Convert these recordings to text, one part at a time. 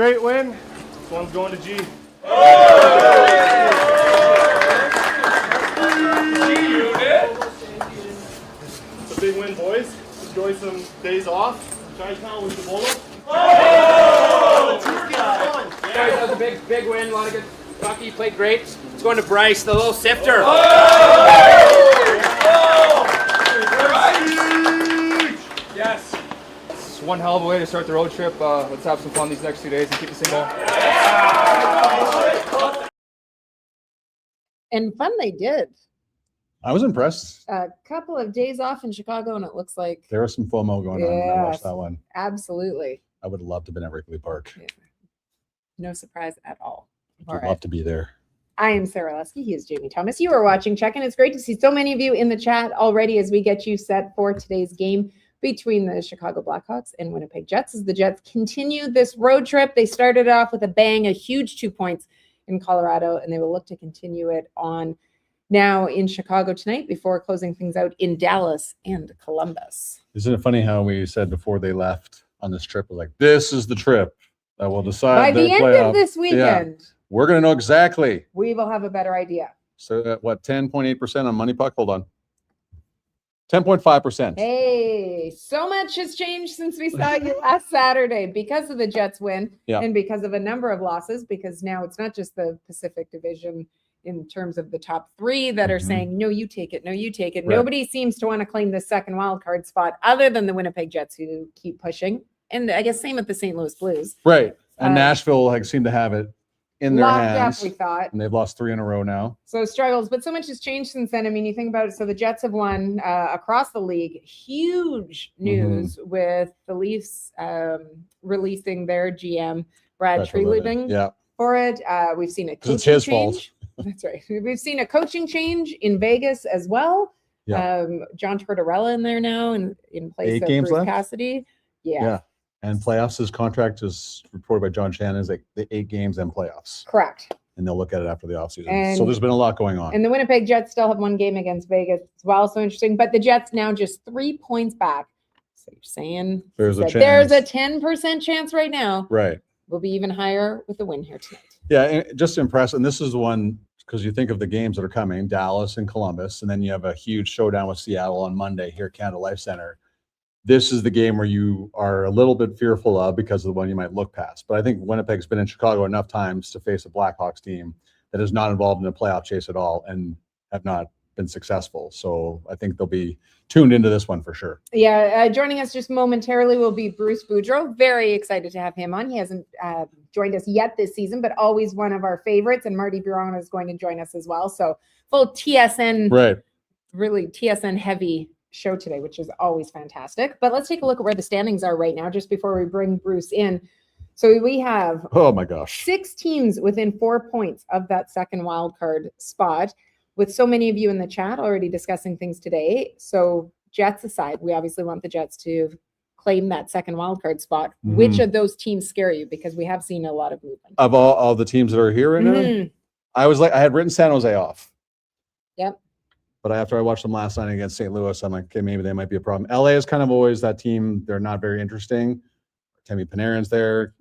great win. This one's going to G. It's a big win, boys. Enjoy some days off. Chi-Town with the bolo. That was a big win. A lot of good hockey. Played great. It's going to Bryce, the little sifter. Yes. It's one hell of a way to start the road trip. Let's have some fun these next 2 days and keep this thing going. And fun they did. I was impressed. A couple of days off in Chicago, and it looks like There was some FOMO going on when I watched that one. absolutely I would have loved to have been at Wrigley Park. no surprise at all. I'd love to be there. I am Sarah Lusky. He is Jamie Thomas. You are watching Check-In. It's great to see so many of you in the chat already as we get you set for today's game between the Chicago Blackhawks and Winnipeg Jets. As the Jets continue this road trip, they started off with a bang, a huge 2 points in Colorado, and they will look to continue it on now in Chicago tonight before closing things out in Dallas and Columbus. Isn't it funny how we said before they left on this trip, like, this is the trip that will decide By the their end playoff. of this weekend, We're going to know exactly. we will have a better idea. So at what, 10.8% on Money Puck? Hold on. 10.5%. Hey, so much has changed since we saw you last Saturday because of the Jets win and because of a number of losses, because now it's not just the Pacific Division in terms of the top three that are saying, no, you take it. No, you take it. Right. Nobody seems to want to claim the second wild card spot other than the Winnipeg Jets who keep pushing. And I guess same with the St. Louis Blues. Right. And Nashville seem to have it in their Locked hands. up, we thought. And they've lost 3 in a row now. So struggles, but so much has changed since then. I mean, you think about it. So the Jets have won across the league. Huge news with the Leafs releasing their GM, Brad Treliving, for it. We've seen a coaching it's his change. fault. That's right. We've seen a coaching change in Vegas as well. John Tortorella in there now and in place 8 of games Bruce left? Cassidy. And playoffs, his contract is reported by John Shannon is like the 8 games and playoffs. Correct. And they'll look at it after the offseason. And- So there's been a lot going on. And the Winnipeg Jets still have one game against Vegas as well. So interesting. But the Jets now just 3 points back. So you're saying There's a that chance. there's a 10% chance right now. Right. We'll be even higher with the win here tonight. Yeah, and just impressive. And this is the one, because you think of the games that are coming, Dallas and Columbus, and then you have a huge showdown with Seattle on Monday here at Canada Life Center. This is the game where you are a little bit fearful of because of the one you might look past. But I think Winnipeg's been in Chicago enough times to face a Blackhawks team that is not involved in a playoff chase at all and have not been successful. So I think they'll be tuned into this one for sure. Yeah, joining us just momentarily will be Bruce Boudreau. Very excited to have him on. He hasn't joined us yet this season, but always one of our favorites. And Marty Biron is going to join us as well. So full TSN, really TSN heavy show today, which is always fantastic. But let's take a look at where the standings are right now, just before we bring Bruce in. So we have 6 teams within 4 points of that second wild card spot, with so many of you in the chat already discussing things today. So Jets aside, we obviously want the Jets to claim that second wild card spot. Which of those teams scare you? Because we have seen a lot of movement. Of all the teams that are here right now, I had written San Jose off. Yep. But after I watched them last night against St. Louis, I'm like, okay, maybe they might be a problem. LA is kind of always that team. They're not very interesting. Temi Panarin's there.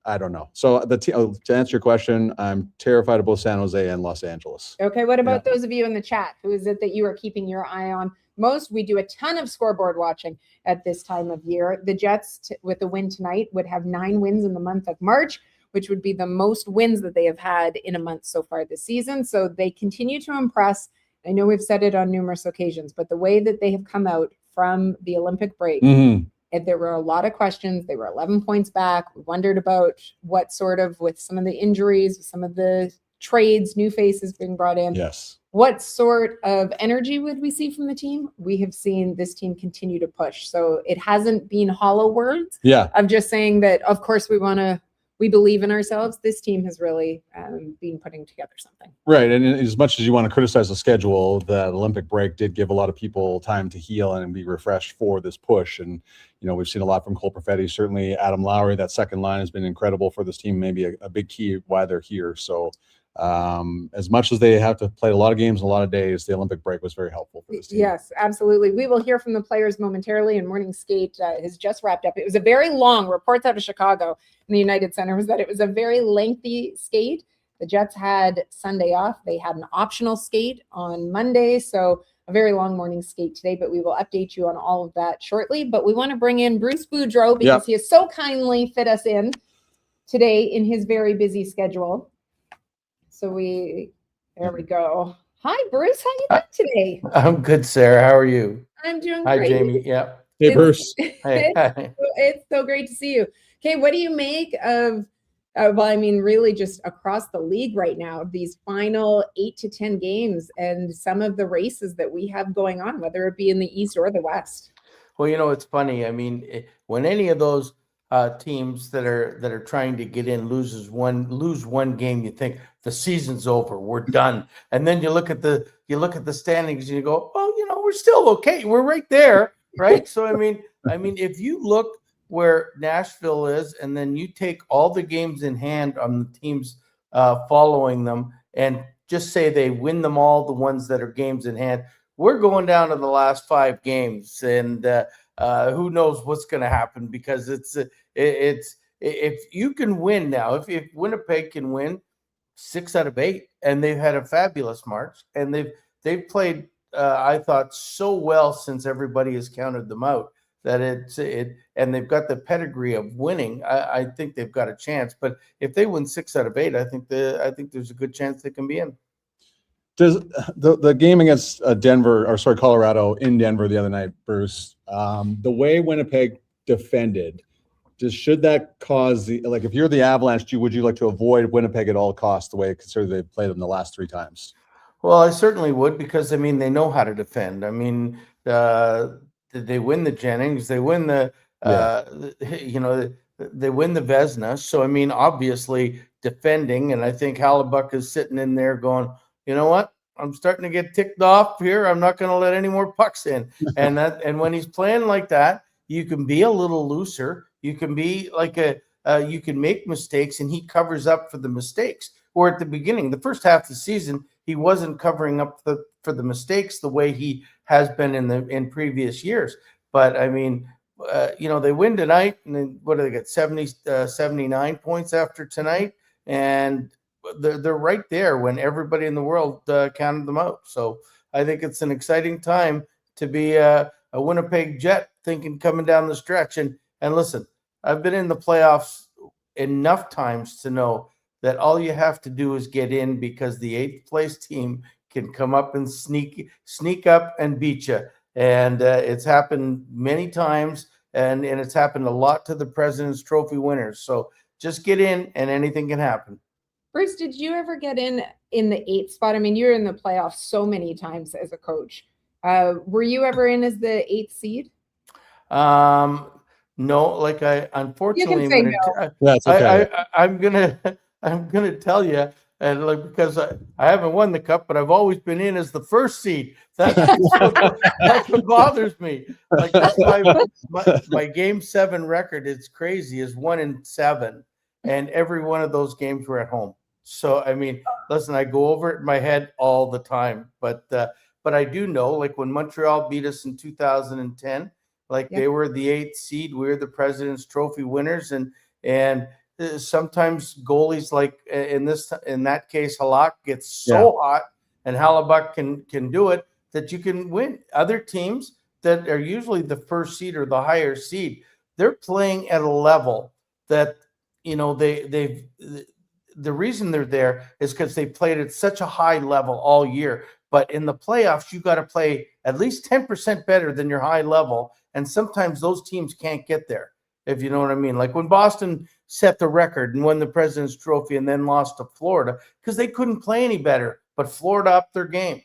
I don't know. So to answer your question, I'm terrified of both San Jose and Los Angeles. Okay. What about those of you in the chat? Who is it that you are keeping your eye on most? We do a ton of scoreboard watching at this time of year. The Jets, with a win tonight, would have 9 wins in the month of March, which would be the most wins that they have had in a month so far this season. So they continue to impress. I know we've said it on numerous occasions, but the way that they have come out from the Olympic break, and there were a lot of questions. They were 11 points back. We wondered about what sort of, with some of the injuries, some of the trades, new faces being brought in. What sort of energy would we see from the team? We have seen this team continue to push. So it hasn't been hollow words of just saying that, of course, we believe in ourselves. This team has really been putting together something. Right. And as much as you want to criticize the schedule, the Olympic break did give a lot of people time to heal and be refreshed for this push. And, we've seen a lot from Cole Perfetti. Certainly Adam Lowry, that second line has been incredible for this team, maybe a big key why they're here. So As much as they have to play a lot of games, a lot of days, the Olympic break was very helpful for this team. Yes, absolutely. We will hear from the players momentarily, and morning skate has just wrapped up. It was a very long, reports out of Chicago in the United Center was that it was a very lengthy skate. The Jets had Sunday off. They had an optional skate on Monday, so a very long morning skate today, but we will update you on all of that shortly. But we want to bring in Bruce Boudreau because he has so kindly fit us in today in his very busy schedule. So there we go. Hi, Bruce. How you doing today? I'm good, Sarah. How are you? I'm doing Hi, great. Jamie. Yeah. Hey, Bruce. Hey. It's so great to see you. Okay, what do you make of, well, I mean, really just across the league right now, these final 8 to 10 games and some of the races that we have going on, whether it be in the East or the West? Well, it's funny. I mean, when any of those teams that are trying to get in lose one game, you think the season's over, we're done. And then you look at the standings and you go, oh, we're still okay. We're right there, right? So I mean, if you look where Nashville is, and then you take all the games in hand on the teams following them, and just say they win them all, the ones that are games in hand, we're going down to the last 5 games, and who knows what's going to happen, because it's if you can win now, if Winnipeg can win 6 out of 8, and they've had a fabulous March, and they've played I thought so well since everybody has counted them out, that and they've got the pedigree of winning. I think they've got a chance. But if they win 6 out of 8, I think there's a good chance they can be in. Does the game against Colorado in Denver the other night, Bruce, the way Winnipeg defended, should that cause if you're the Avalanche, would you like to avoid Winnipeg at all costs, the way considering they played them the last 3 times? Well, I certainly would, because I mean, they know how to defend. I mean, they win the Jennings, they win the they win the Vezina. So I mean, obviously defending, and I think Hellebuyck is sitting in there going, you know what? I'm starting to get ticked off here. I'm not going to let any more pucks in. And when he's playing like that, you can be a little looser. You can be like you can make mistakes, and he covers up for the mistakes. Or at the beginning, the first half of the season, he wasn't covering up for the mistakes the way he has been in previous years. But I mean, they win tonight, and then what do they get? 79 points after tonight, and they're right there when everybody in the world counted them out. So I think it's an exciting time to be a Winnipeg Jet coming down the stretch. And listen, I've been in the playoffs enough times to know that all you have to do is get in, because the 8th place team can come up and sneak up and beat you. And it's happened many times, and it's happened a lot to the President's Trophy winners. So just get in, and anything can happen. Bruce, did you ever get in the 8th spot? I mean, you're in the playoffs so many times as a coach. Were you ever in as the 8th seed? No, I unfortunately, you can say no. That's okay. I'm gonna tell you, and because I haven't won the cup, but I've always been in as the 1st seed. That's what bothers me. That's why my Game 7 record, it's crazy, is 1-7, and every one of those games were at home. So I mean, listen, I go over it in my head all the time, but I do know, when Montreal beat us in 2010. They were the 8th seed. We were the President's Trophy winners, and sometimes goalies, in that case, Halak gets so hot, and Hellebuyck can do it, that you can win. Other teams that are usually the 1st seed or the higher seed, they're playing at a level that the reason they're there is because they played at such a high level all year. But in the playoffs, you got to play at least 10% better than your high level. And sometimes those teams can't get there, if you know what I mean. Like when Boston set the record and won the President's Trophy and then lost to Florida because they couldn't play any better, but Florida upped their game.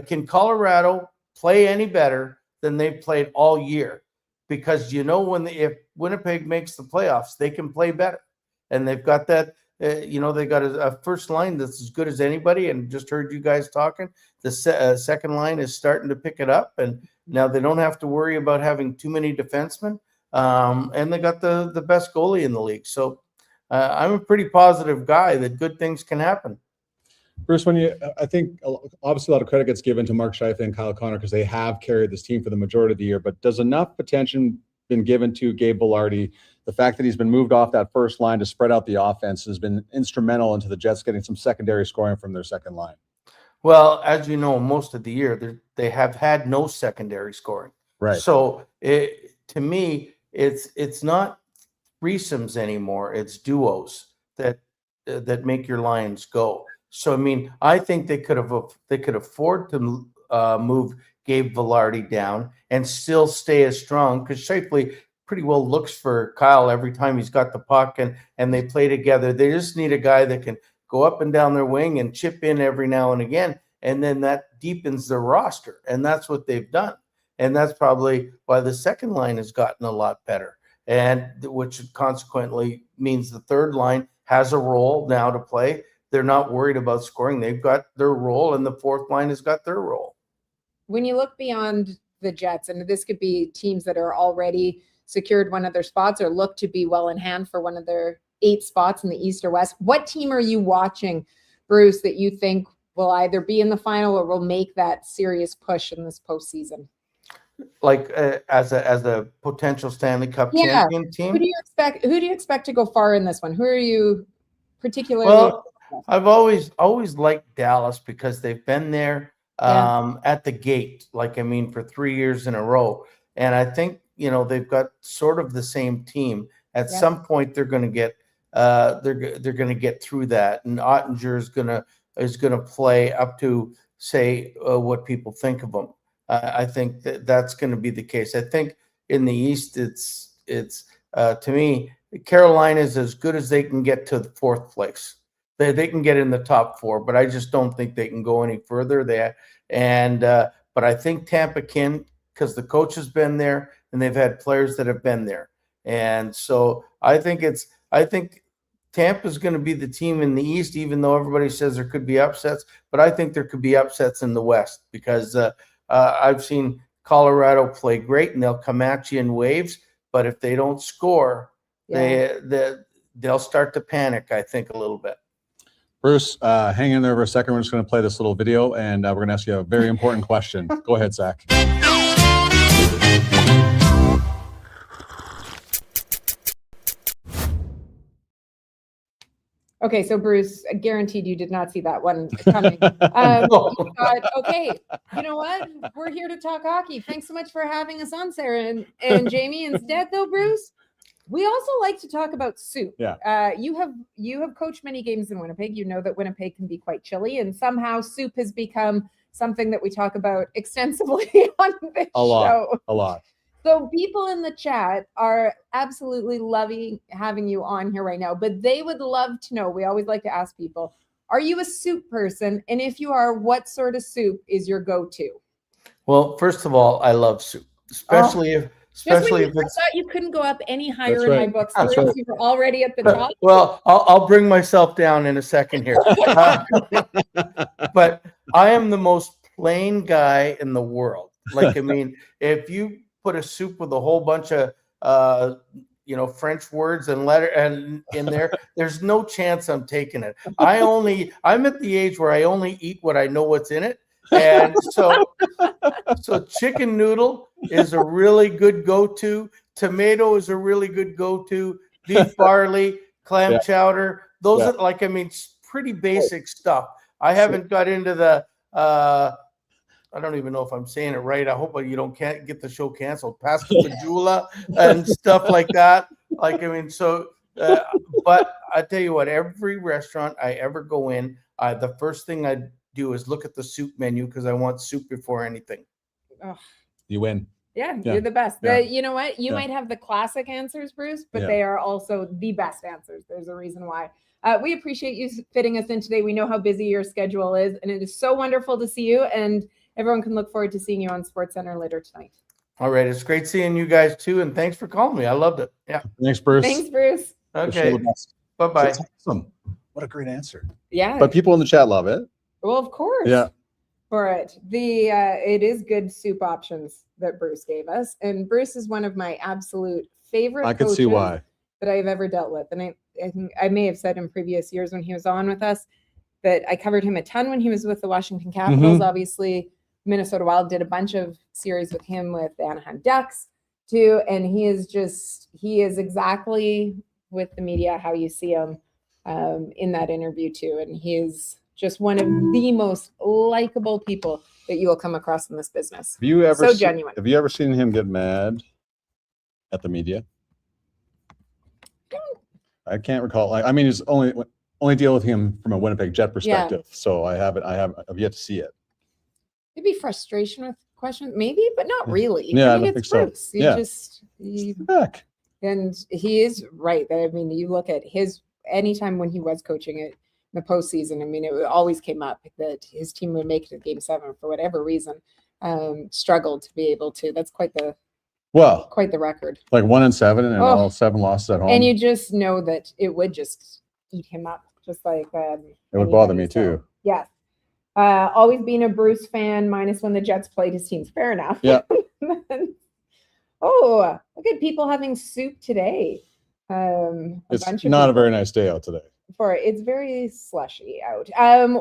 Can Colorado play any better than they played all year? Because if Winnipeg makes the playoffs, they can play better. And they've got that, they got a first line that's as good as anybody. And just heard you guys talking. The second line is starting to pick it up. And now they don't have to worry about having too many defensemen. And they got the best goalie in the league. So I'm a pretty positive guy that good things can happen. Bruce, I think obviously a lot of credit gets given to Mark Scheifele and Kyle Connor because they have carried this team for the majority of the year, but does enough attention been given to Gabe Vilardi? The fact that he's been moved off that first line to spread out the offense has been instrumental into the Jets getting some secondary scoring from their second line. Well, as you know, most of the year they have had no secondary scoring. Right. So to me, it's not threesomes anymore. It's duos that make your lines go. So I mean, I think they could afford to move Gabe Vilardi down and still stay as strong, because Scheifele pretty well looks for Kyle every time he's got the puck and they play together. They just need a guy that can go up and down their wing and chip in every now and again, and then that deepens their roster, and that's what they've done. And that's probably why the second line has gotten a lot better, and which consequently means the third line has a role now to play. They're not worried about scoring. They've got their role, and the fourth line has got their role. When you look beyond the Jets, and this could be teams that are already secured one of their spots or look to be well in hand for one of their 8 spots in the East or West, what team are you watching, Bruce, that you think will either be in the final or will make that serious push in this postseason? Like as a potential Stanley Cup champion team? Who do you expect to go far in this one? Who are you particularly? Well, I've always liked Dallas because they've been there at the gate, for 3 years in a row. And I think, they've got sort of the same team. At some point they're going to get they're going to get through that, and Ottinger is going to play up to say what people think of him. I think that's going to be the case. I think in the East, it's to me, Carolina is as good as they can get to the 4th place. They can get in the top 4, but I just don't think they can go any further there. And but I think Tampa can, because the coach has been there and they've had players that have been there. And so I think Tampa's going to be the team in the East, even though everybody says there could be upsets. But I think there could be upsets in the West, because I've seen Colorado play great and they'll come at you in waves. But if they don't score, they'll start to panic, I think, a little bit. Bruce, hang in there for a second. We're just going to play this little video, and we're going to ask you a very important question. Go ahead, Zach. Okay, so Bruce, guaranteed you did not see that one coming. Okay, you know what? We're here to talk hockey. Thanks so much for having us on, Sara and Jamie. Instead, though, Bruce, we also like to talk about soup. Yeah. You have coached many games in Winnipeg. You know that Winnipeg can be quite chilly, and somehow soup has become something that we talk about extensively on this show. A lot. So people in the chat are absolutely loving having you on here right now, but they would love to know, we always like to ask people, are you a soup person? And if you are, what sort of soup is your go-to? Well, first of all, I love soup, especially if it's. I thought you couldn't go up any higher in my books. Bruce, you were already at the top. Well, I'll bring myself down in a second here. But I am the most plain guy in the world. If you put a soup with a whole bunch of French words and letter and in there, there's no chance I'm taking it. I'm at the age where I only eat what I know what's in it. And so chicken noodle is a really good go-to. Tomato is a really good go-to. Beef barley, clam chowder. Those are pretty basic stuff. I haven't got into the I don't even know if I'm saying it right. I hope you can't get the show canceled. Pasta Pajula and stuff like that. But I tell you what, every restaurant I ever go in, the first thing I do is look at the soup menu, because I want soup before anything. Oh. You win. Yeah, you're the best. Yeah. You know what? You might have the classic answers, Bruce, but they are also the best answers. There's a reason why. We appreciate you fitting us in today. We know how busy your schedule is, and it is so wonderful to see you. And everyone can look forward to seeing you on SportsCenter later tonight. All right. It's great seeing you guys too. And thanks for calling me. I loved it. Yeah. Thanks, Bruce. Thanks, Bruce. Okay. Bye-bye. That's awesome. What a great answer. Yeah. But people in the chat love it. Well, of course. Yeah. For it. It is good soup options that Bruce gave us. And Bruce is one of my absolute favorite I can see why. that I've ever dealt with. And I think I may have said in previous years when he was on with us, that I covered him a ton when he was with the Washington Capitals. Mhm. Obviously, Minnesota Wild did a bunch of series with him with the Anaheim Ducks too. And he is exactly with the media how you see him in that interview too. And he is just one of the most likable people that you will come across in this business. Have you ever So genuine. Have you ever seen him get mad at the media? I can't recall. I mean, it's only deal with him from a Winnipeg Jet perspective. So I've yet to see it. Maybe frustration with questions, maybe, but not really. Yeah, I don't it's think so. Bruce. Heck. And he is right. I mean, you look at anytime when he was coaching it in the postseason, I mean, it always came up that his team would make it to Game 7 for whatever reason, struggled to be able to. That's quite the record. Like 1-7 and all 7 losses at home. And you just know that it would just eat him up, just like it would bother me too. Yeah. Always being a Bruce fan, minus when the Jets played his teams. Fair enough. Yeah. Oh, look at people having soup today. It's not a very nice day out today. It's very slushy out.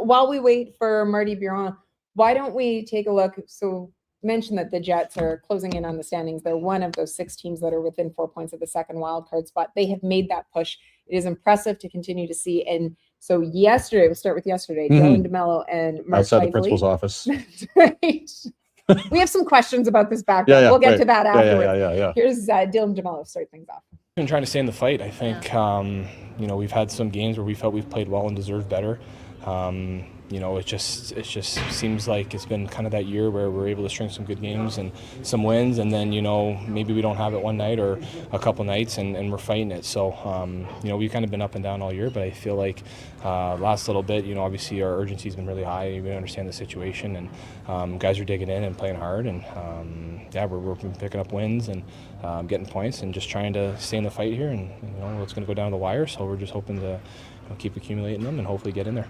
While we wait for Marty Biron, why don't we take a look? So mention that the Jets are closing in on the standings. They're one of those 6 teams that are within 4 points of the second wildcard spot. They have made that push. It is impressive to continue to see. And so yesterday, we'll start with yesterday, Dylan DeMello and Mark outside the principal's office. That's right. We have some questions about this background. We'll get to that afterwards. Yeah. Here's Dylan DeMello to start things off. Been trying to stay in the fight. I think we've had some games where we felt we've played well and deserved better. It just seems like it's been kind of that year where we're able to string some good games and some wins, and then maybe we don't have it one night or a couple nights, and we're fighting it. So we've kind of been up and down all year, but I feel like last little bit, obviously our urgency has been really high. We understand the situation, and guys are digging in and playing hard, and we're picking up wins and getting points and just trying to stay in the fight here. And it's going to go down the wire, so we're just hoping to keep accumulating them and hopefully get in there.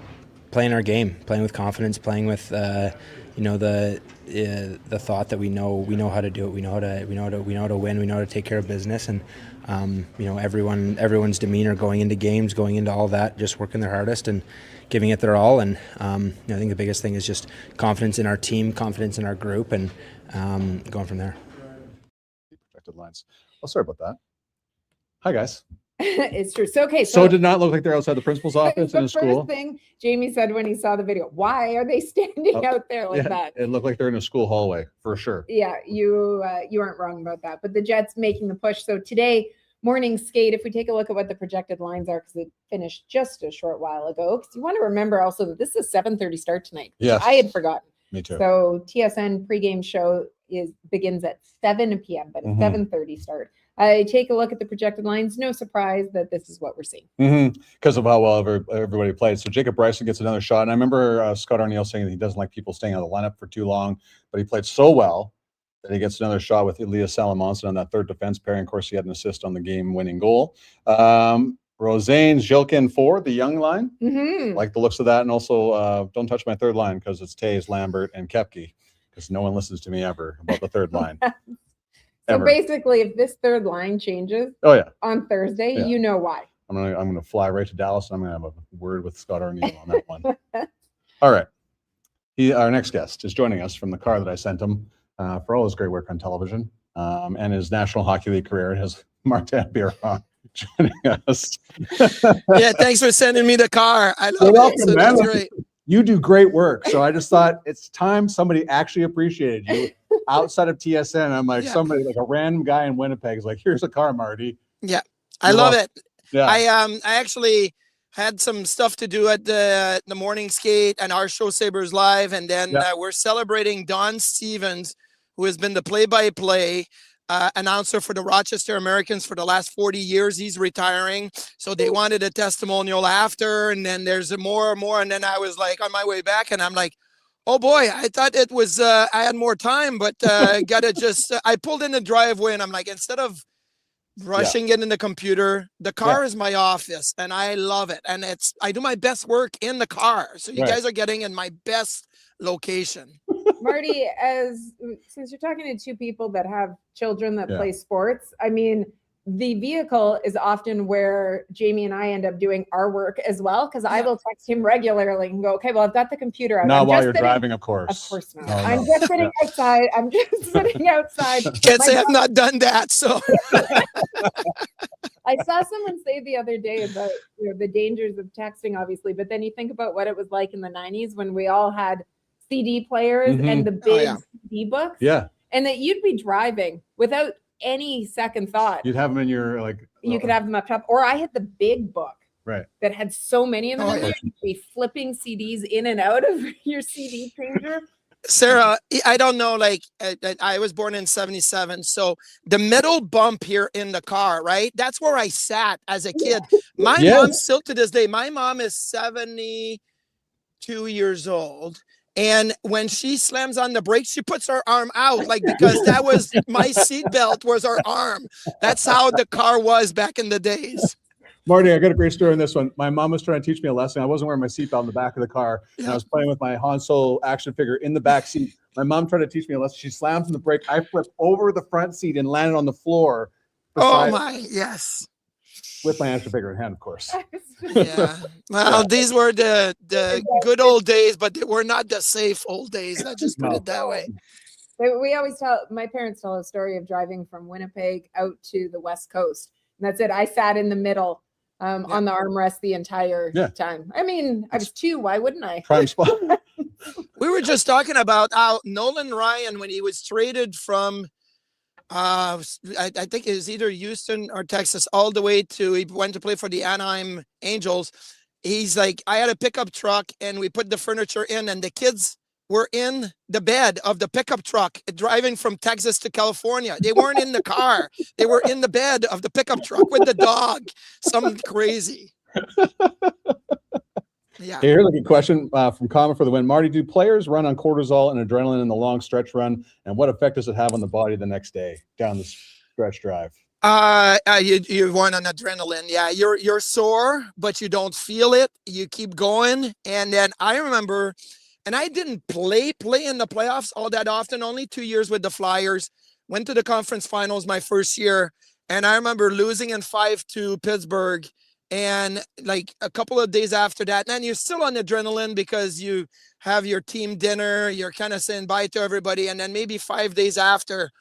Playing our game, playing with confidence, playing with the thought that we know how to do it. We know how to win. We know how to take care of business, and everyone's demeanor going into games, going into all that, just working their hardest and giving it their all. And I think the biggest thing is just confidence in our team, confidence in our group, and going from there. Protected lines. Oh, sorry about that. Hi guys. It's true. So it did not look like they're outside the principal's office in a school. The first thing Jamie said when he saw the video, why are they standing out there like that? It looked like they're in a school hallway for sure. Yeah, you aren't wrong about that. But the Jets making the push. So today, morning skate, if we take a look at what the projected lines are, because it finished just a short while ago, because you want to remember also that this is a 7:30 start tonight. Yes. I had forgotten. Me too. So TSN pregame show begins at 7 p.m., but a 7:30 start. I take a look at the projected lines. No surprise that this is what we're seeing. Because of how well everybody played. So Jacob Bryson gets another shot. And I remember Scott Arniel saying that he doesn't like people staying out of the lineup for too long, but he played so well that he gets another shot with Elias Salamonson on that third defense pairing. Of course, he had an assist on the game-winning goal. Rosane, Zhilkin, Ford, the young line. Like the looks of that. And also, don't touch my third line because it's Taves, Lambert, and Koepke, because no one listens to me ever about the third line. So basically, if this third line changes on Thursday, you know why. I'm gonna fly right to Dallas, and I'm gonna have a word with Scott Arniel on that one. All right. Our next guest is joining us from the car that I sent him for all his great work on television and his National Hockey League career. His Martin Biron joining us. Yeah, thanks for sending me the car. I love it. So that's great. You do great work. So I just thought it's time somebody actually appreciated you outside of TSN. I'm like, somebody, like a random guy in Winnipeg is like, here's a car, Marty. Yeah, I love it. Yeah. I actually had some stuff to do at the morning skate and our show Sabres Live. And then we're celebrating Don Stevens, who has been the play-by-play announcer for the Rochester Americans for the last 40 years. He's retiring. So they wanted a testimonial after, and then there's more. And then I was like on my way back and I'm like, oh boy, I thought it was, I had more time, but gotta just, I pulled in the driveway and I'm like, instead of rushing it in the computer, the car is my office and I love it. And I do my best work in the car. So you guys are getting in my best location. Marty, since you're talking to two people that have children that play sports, I mean, the vehicle is often where Jamie and I end up doing our work as well, because I will text him regularly and go, okay, well, I've got the computer out. Not while you're sitting, driving, of course. Of course not. No, I'm just sitting outside. I'm just sitting outside. Can't say I've not done that. So I saw someone say the other day about the dangers of texting, obviously, but then you think about what it was like in the 90s when we all had CD players and the big CD books. Yeah. And that you'd be driving without any second thought. You'd have them in your You could have them up top. Or I had the big book that had so many of them in there. You'd be flipping CDs in and out of your CD changer. Sarah, I don't know, I was born in 77. So the middle bump here in the car, right? That's where I sat as a kid. My mom still to this day, my mom is 72 years old. And when she slams on the brakes, she puts her arm out, because that was my seatbelt was her arm. That's how the car was back in the days. Marty, I got a great story on this one. My mom was trying to teach me a lesson. I wasn't wearing my seatbelt in the back of the car, and I was playing with my Han Solo action figure in the back seat. My mom tried to teach me a lesson. She slams on the brake. I flipped over the front seat and landed on the floor. Oh my, yes. With my action figure in hand, of course. Yeah. Well, these were the good old days, but they were not the safe old days. Let's just put it that way. We always my parents tell a story of driving from Winnipeg out to the West Coast. And that's it. I sat in the middle on the armrest the entire time. I mean, I was 2. Why wouldn't I? Prime spot. We were just talking about how Nolan Ryan, when he was traded from, I think it was either Houston or Texas, all the way to, he went to play for the Anaheim Angels. He's like, I had a pickup truck and we put the furniture in and the kids were in the bed of the pickup truck driving from Texas to California. They weren't in the car. They were in the bed of the pickup truck with the dog. Something crazy. Yeah. Hey, here's a good question from Common for the Win. Marty, do players run on cortisol and adrenaline in the long stretch run? And what effect does it have on the body the next day down the stretch drive? You run on adrenaline. Yeah, you're sore, but you don't feel it. You keep going. And then I remember, and I didn't play in the playoffs all that often, only 2 years with the Flyers. Went to the conference finals my first year. And I remember losing in 5 to Pittsburgh. And like a couple of days after that, and you're still on adrenaline because you have your team dinner, you're kind of saying bye to everybody. And then maybe 5 days after,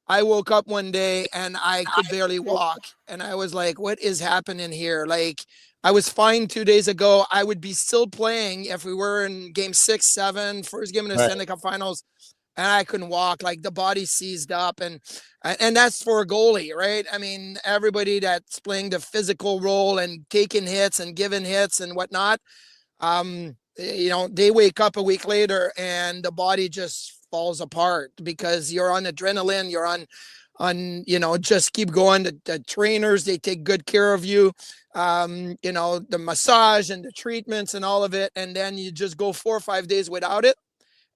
I woke up one day and I could barely walk. And I was like, what is happening here? Like, I was fine 2 days ago. I would be still playing if we were in game 6, 7, first game in the Stanley Cup Finals. And I couldn't walk, like the body seized up, and that's for a goalie, right? I mean, everybody that's playing the physical role and taking hits and giving hits and whatnot, they wake up a week later and the body just falls apart because you're on adrenaline, you're on just keep going. The trainers, they take good care of you, the massage and the treatments and all of it, and then you just go 4 or 5 days without it.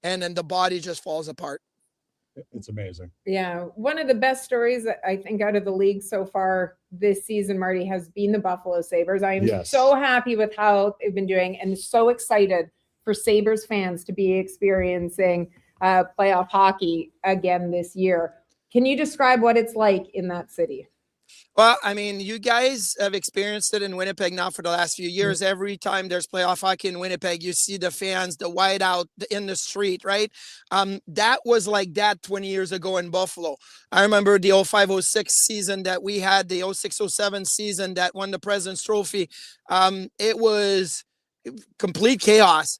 And then the body just falls apart. It's amazing. Yeah. One of the best stories, I think, out of the league so far this season, Marty, has been the Buffalo Sabres. I am so happy with how they've been doing and so excited for Sabres fans to be experiencing playoff hockey again this year. Can you describe what it's like in that city? Well, I mean, you guys have experienced it in Winnipeg now for the last few years. Every time there's playoff hockey in Winnipeg, you see the fans, the whiteout in the street, right? That was like that 20 years ago in Buffalo. I remember the 05-06 season that we had, the 06-07 season that won the President's Trophy. It was complete chaos.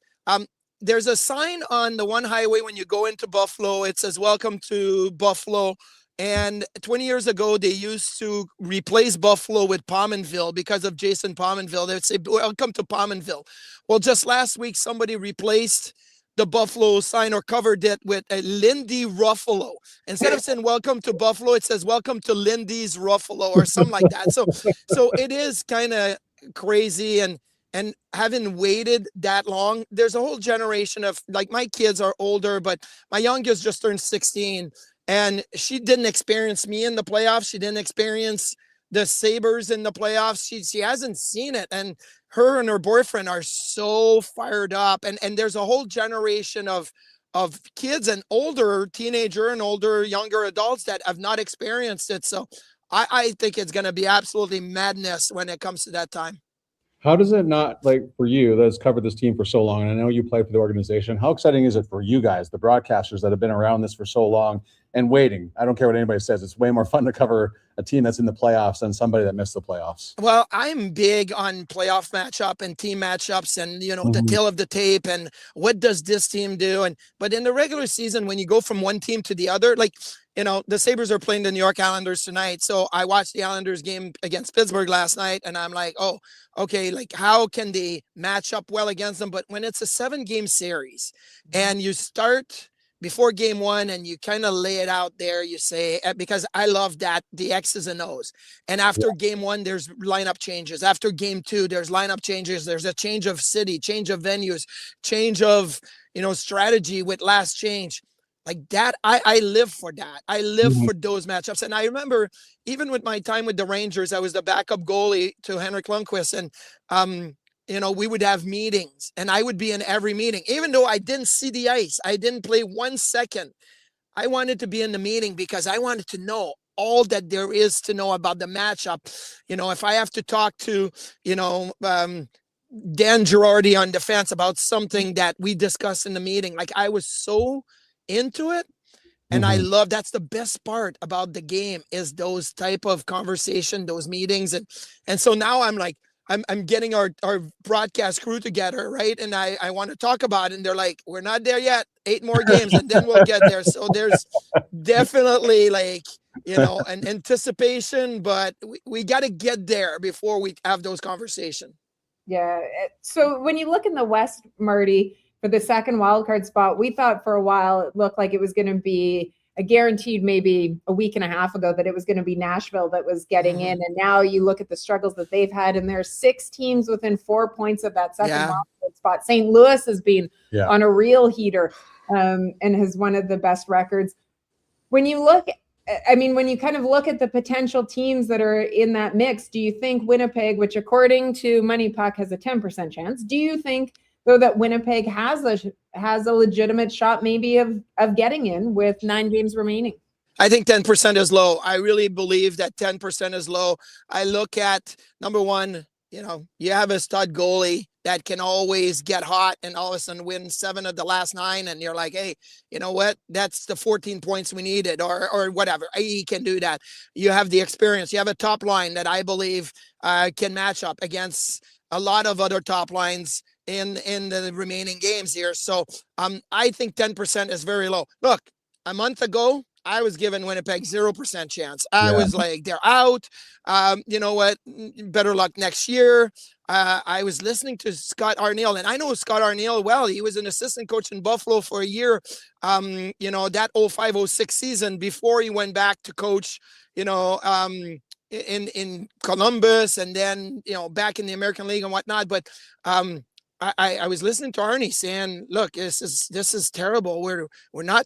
There's a sign on the one highway when you go into Buffalo. It says, "Welcome to Buffalo." And 20 years ago, they used to replace Buffalo with Pominville because of Jason Pominville. They would say, "Welcome to Pominville." Well, just last week, somebody replaced the Buffalo sign or covered it with a Lindy Ruffalo. Instead of saying "Welcome to Buffalo," it says "Welcome to Lindy's Ruffalo" or something like that. So it is kind of crazy. And having waited that long, there's a whole generation of, like, my kids are older, but my youngest just turned 16. And she didn't experience me in the playoffs. She didn't experience the Sabres in the playoffs. She hasn't seen it. And her and her boyfriend are so fired up. And there's a whole generation of kids and older teenager and older, younger adults that have not experienced it. So I think it's going to be absolutely madness when it comes to that time. How does it not, like, for you that's covered this team for so long, and I know you play for the organization, how exciting is it for you guys, the broadcasters that have been around this for so long and waiting? I don't care what anybody says. It's way more fun to cover a team that's in the playoffs than somebody that missed the playoffs. Well, I'm big on playoff matchup and team matchups and, the tail of the tape and what does this team do? But in the regular season, when you go from one team to the other, like, the Sabres are playing the New York Islanders tonight. So I watched the Islanders game against Pittsburgh last night and I'm like, oh, okay, like how can they match up well against them? But when it's a 7-game series and you start before game 1 and you kind of lay it out there, you say, because I love that, the X's and O's. And after game 1, there's lineup changes. After game 2, there's lineup changes. There's a change of city, change of venues, change of, strategy with last change. Like that, I live for that. I live for those matchups. And I remember even with my time with the Rangers, I was the backup goalie to Henrik Lundqvist. And, we would have meetings and I would be in every meeting, even though I didn't see the ice. I didn't play 1 second. I wanted to be in the meeting because I wanted to know all that there is to know about the matchup. If I have to talk to, Dan Girardi on defense about something that we discussed in the meeting, like I was so into it. And I love, that's the best part about the game is those type of conversation, those meetings. And so now I'm like, I'm getting our broadcast crew together, right? And I want to talk about it. And they're like, we're not there yet. 8 more games and then we'll get there. So there's definitely like, an anticipation, but we got to get there before we have those conversations. Yeah. So when you look in the West, Marty, for the second wildcard spot, we thought for a while it looked like it was going to be a guaranteed maybe a week and a half ago that it was going to be Nashville that was getting in. And now you look at the struggles that they've had, and there's 6 teams within 4 points of that second wildcard spot. St. Louis has been on a real heater and has one of the best records. When you look, when you kind of look at the potential teams that are in that mix, do you think Winnipeg, which according to Money Puck has a 10% chance, do you think though that Winnipeg has a legitimate shot maybe of getting in with 9 games remaining? I think 10% is low. I really believe that 10% is low. I look at number one, you have a stud goalie that can always get hot and all of a sudden win 7 of the last 9. And you're like, hey, you know what? That's the 14 points we needed or whatever. He can do that. You have the experience. You have a top line that I believe can match up against a lot of other top lines in the remaining games here. So I think 10% is very low. Look, a month ago, I was giving Winnipeg 0% chance. I was like, they're out. You know what? Better luck next year. I was listening to Scott Arniel, and I know Scott Arniel well. He was an assistant coach in Buffalo for a year, that 05-06 season before he went back to coach, in Columbus and then, back in the American League and whatnot. But I was listening to Arnie saying, look, this is terrible. We're not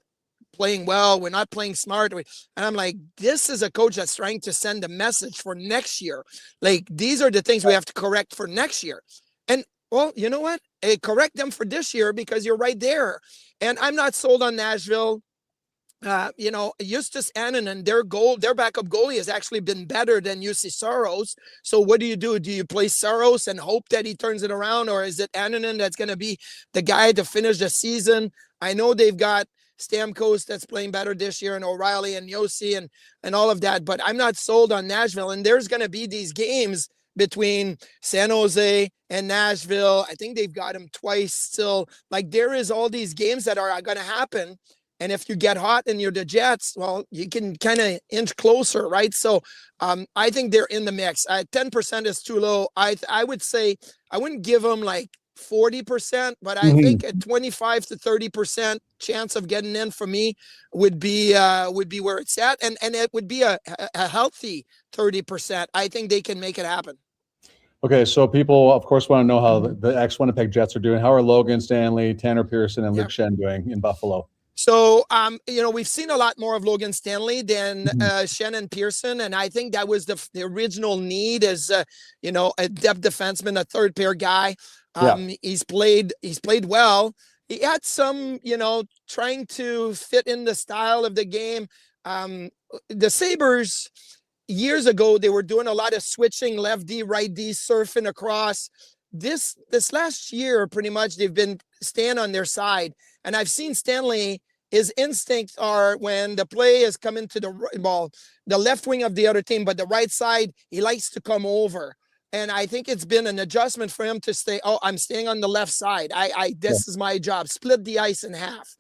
playing well. We're not playing smart. And I'm like, this is a coach that's trying to send a message for next year. Like, these are the things we have to correct for next year. And well, you know what? Correct them for this year because you're right there. And I'm not sold on Nashville. Justus Annunen, their backup goalie has actually been better than Jussi Saros. So what do? Do you play Saros and hope that he turns it around? Or is it Annunen that's going to be the guy to finish the season? I know they've got Stamkos that's playing better this year and O'Reilly and Yossi and all of that, but I'm not sold on Nashville. And there's going to be these games between San Jose and Nashville. I think they've got them twice still. Like, there is all these games that are going to happen. And if you get hot and you're the Jets, well, you can kind of inch closer, right? So I think they're in the mix. 10% is too low. I would say I wouldn't give them like 40%, but I think a 25 to 30% chance of getting in for me would be where it's at. And it would be a healthy 30%. I think they can make it happen. Okay, so people, of course, want to know how the ex-Winnipeg Jets are doing. How are Logan Stanley, Tanner Pearson, and Luke Schenn doing in Buffalo? So, we've seen a lot more of Logan Stanley than Schenn and Pearson. And I think that was the original need as, a depth defenseman, a third pair guy. He's played well. He had some, trying to fit in the style of the game. The Sabres, years ago, they were doing a lot of switching, left D, right D, surfing across. This last year, pretty much, they've been staying on their side. And I've seen Stanley, his instincts are when the play is coming to the left wing of the other team, but the right side, he likes to come over. And I think it's been an adjustment for him to stay, I'm staying on the left side. This is my job. Split the ice in half.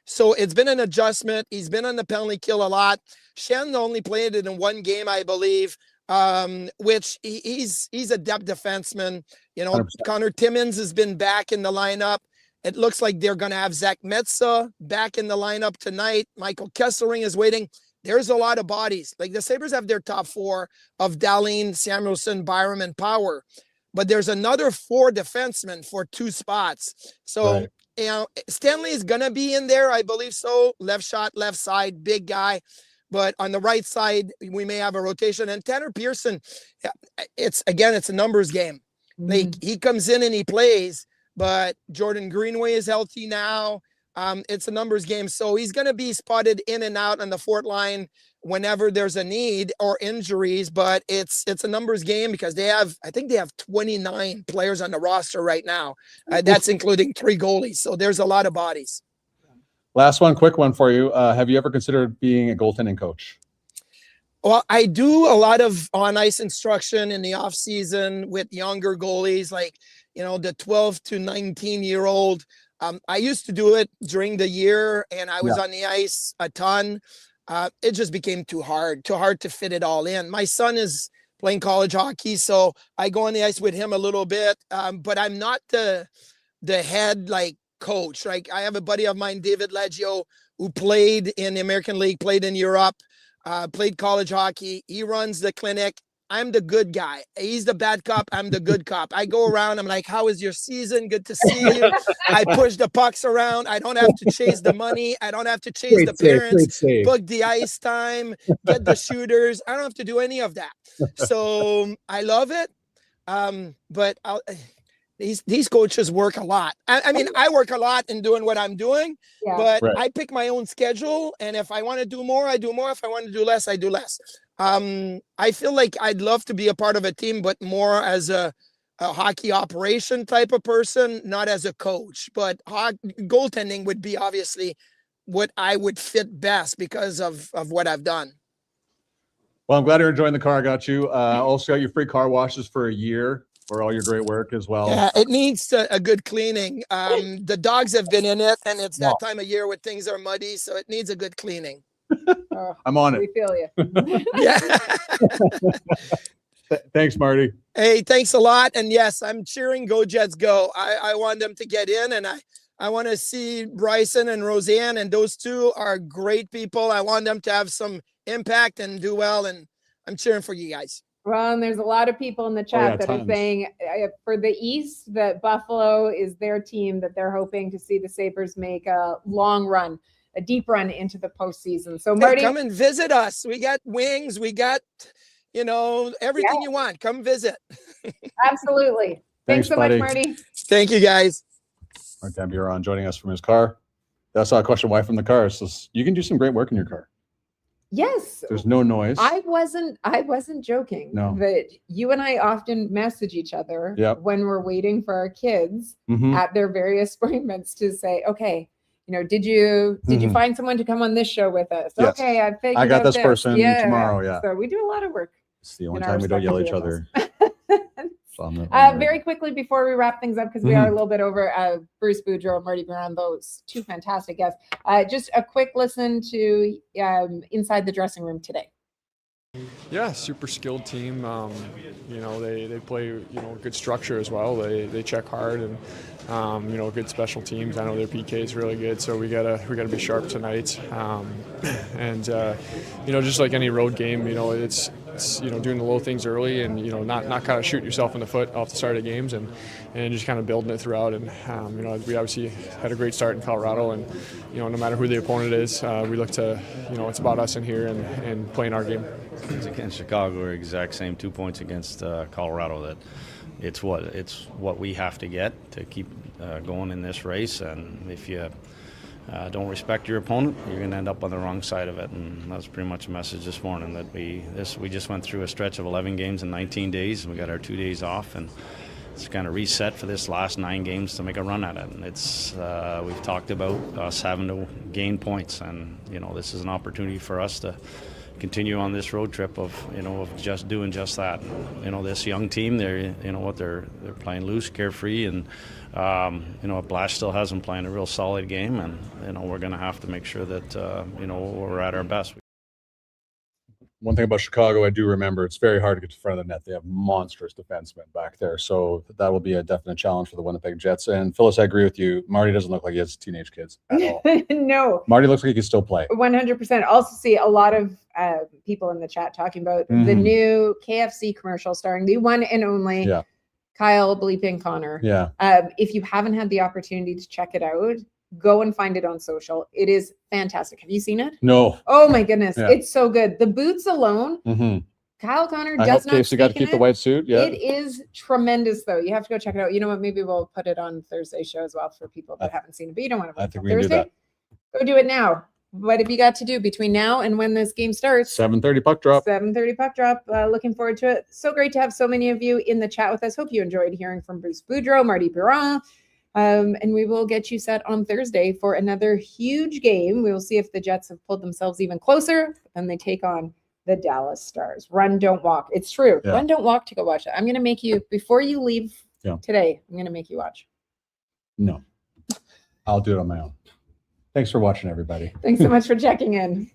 So it's been an adjustment. He's been on the penalty kill a lot. Shen only played it in one game, I believe, which he's a depth defenseman. 100%. Connor Timmins has been back in the lineup. It looks like they're going to have Zach Metsa back in the lineup tonight. Michael Kesselring is waiting. There's a lot of bodies. Like the Sabres have their top 4 of Dahlin, Samuelson, Byram, and Power. But there's another 4 defensemen for 2 spots. So, right. Stanley is going to be in there, I believe so. Left shot, left side, big guy. But on the right side, we may have a rotation. And Tanner Pearson, it's a numbers game. Mm-hmm. Like he comes in and he plays. But Jordan Greenway is healthy now. It's a numbers game. So he's going to be spotted in and out on the fourth line whenever there's a need or injuries. But it's a numbers game because I think they have 29 players on the roster right now. That's including 3 goalies. So there's a lot of bodies. Last one, quick one for you. Have you ever considered being a goaltending coach? Well, I do a lot of on-ice instruction in the off season with younger goalies, like, the 12 to 19-year-old. I used to do it during the year, and I was on the ice a ton. It just became too hard to fit it all in. My son is playing college hockey, so I go on the ice with him a little bit, but I'm not the head, coach. Like I have a buddy of mine, David Leggio, who played in the American League, played in Europe, played college hockey. He runs the clinic. I'm the good guy. He's the bad cop. I'm the good cop. I go around. I'm like, how is your season? Good to see you. I push the pucks around. I don't have to chase the money. I don't have to chase the parents, book the ice time, get the shooters. I don't have to do any of that. So I love it. But these coaches work a lot. I mean, I work a lot in doing what I'm doing, but I pick my own schedule. And if I want to do more, I do more. If I want to do less, I do less. I feel like I'd love to be a part of a team, but more as a hockey operation type of person, not as a coach. But goaltending would be obviously what I would fit best because of what I've done. Well, I'm glad you're enjoying the car I got you. Also got you free car washes for a year for all your great work as well. Yeah, it needs a good cleaning. The dogs have been in it, and it's that time of year where things are muddy, so it needs a good cleaning. I'm on it. We feel you. Yeah. Thanks, Marty. Hey, thanks a lot. And yes, I'm cheering Go Jets Go. I want them to get in, and I want to see Bryson and Roseanne, and those two are great people. I want them to have some impact and do well, and I'm cheering for you guys. Well, and there's a lot of people in the chat that are saying for the East that Buffalo is their team that they're hoping to see the Sabres make a long run, a deep run into the postseason. So Marty, come and visit us. We got wings. We got, everything you want. Come visit. Absolutely. Thanks so buddy. much, Marty. Thank you, guys. Martin Biron joining us from his car. That's a question why from the car. So you can do some great work in your car. Yes. There's no noise. I wasn't joking. No. That you and I often message each other when we're waiting for our kids at their various appointments to say, okay, did you find someone to come on this show with us? Yes. Okay, I got this person tomorrow. Yeah. So we do a lot of work. It's the only time we don't yell at each other. Very quickly before we wrap things up, because we are a little bit over, Bruce Boudreau and Marty Biron, those two fantastic guests. Just a quick listen to Inside the Dressing Room today. Yeah, super skilled team. They play good structure as well. They check hard and good special teams. I know their PK is really good, so we gotta be sharp tonight. Just like any road game, it's doing the little things early and not kind of shooting yourself in the foot off the start of games and just kind of building it throughout. And we obviously had a great start in Colorado, and no matter who the opponent is, we look to it's about us in here and playing our game. Against Chicago, we're exact same 2 points against Colorado. That it's what we have to get to keep going in this race. And if you don't respect your opponent, you're going to end up on the wrong side of it. And that's pretty much a message this morning, that we just went through a stretch of 11 games in 19 days, and we got our 2 days off, and it's kind of reset for this last 9 games to make a run at it. And it's we've talked about us having to gain points, and this is an opportunity for us to continue on this road trip of just doing just that. This young team, they're playing loose, carefree, and Blash still has them playing a real solid game, and we're going to have to make sure that we're at our best. One thing about Chicago, I do remember, it's very hard to get to the front of the net. They have monstrous defensemen back there, so that will be a definite challenge for the Winnipeg Jets. And Phyllis, I agree with you. Marty doesn't look like he has teenage kids at all. No. Marty looks like he can still play. 100%. Also see a lot of people in the chat talking about the new KFC commercial starring the one and only Kyle Bleeping Connor. Yeah. If you haven't had the opportunity to check it out, go and find it on social. It is fantastic. Have you seen it? No. Oh my goodness. Yeah. It's so good. The boots alone, Kyle Connor I does hope not Casey got to keep the white suit. Yeah. It is tremendous though. You have to go check it out. You know what? Maybe we'll put it on Thursday's show as well for people that haven't seen it, but you don't want to wait I think until we can do Thursday. Go do it now. What have you got to do between now and when this game starts? 7:30 puck drop. 7:30 puck drop. Looking forward to it. So great to have so many of you in the chat with us. Hope you enjoyed hearing from Bruce Boudreau, Marty Biron. And we will get you set on Thursday for another huge game. We will see if the Jets have pulled themselves even closer and they take on the Dallas Stars. Run, don't walk. It's true. Yeah. Run, don't walk to go watch it. I'm going to make you, before you leave today, I'm going to make you watch. No, I'll do it on my own. Thanks for watching, everybody. Thanks so much for checking in.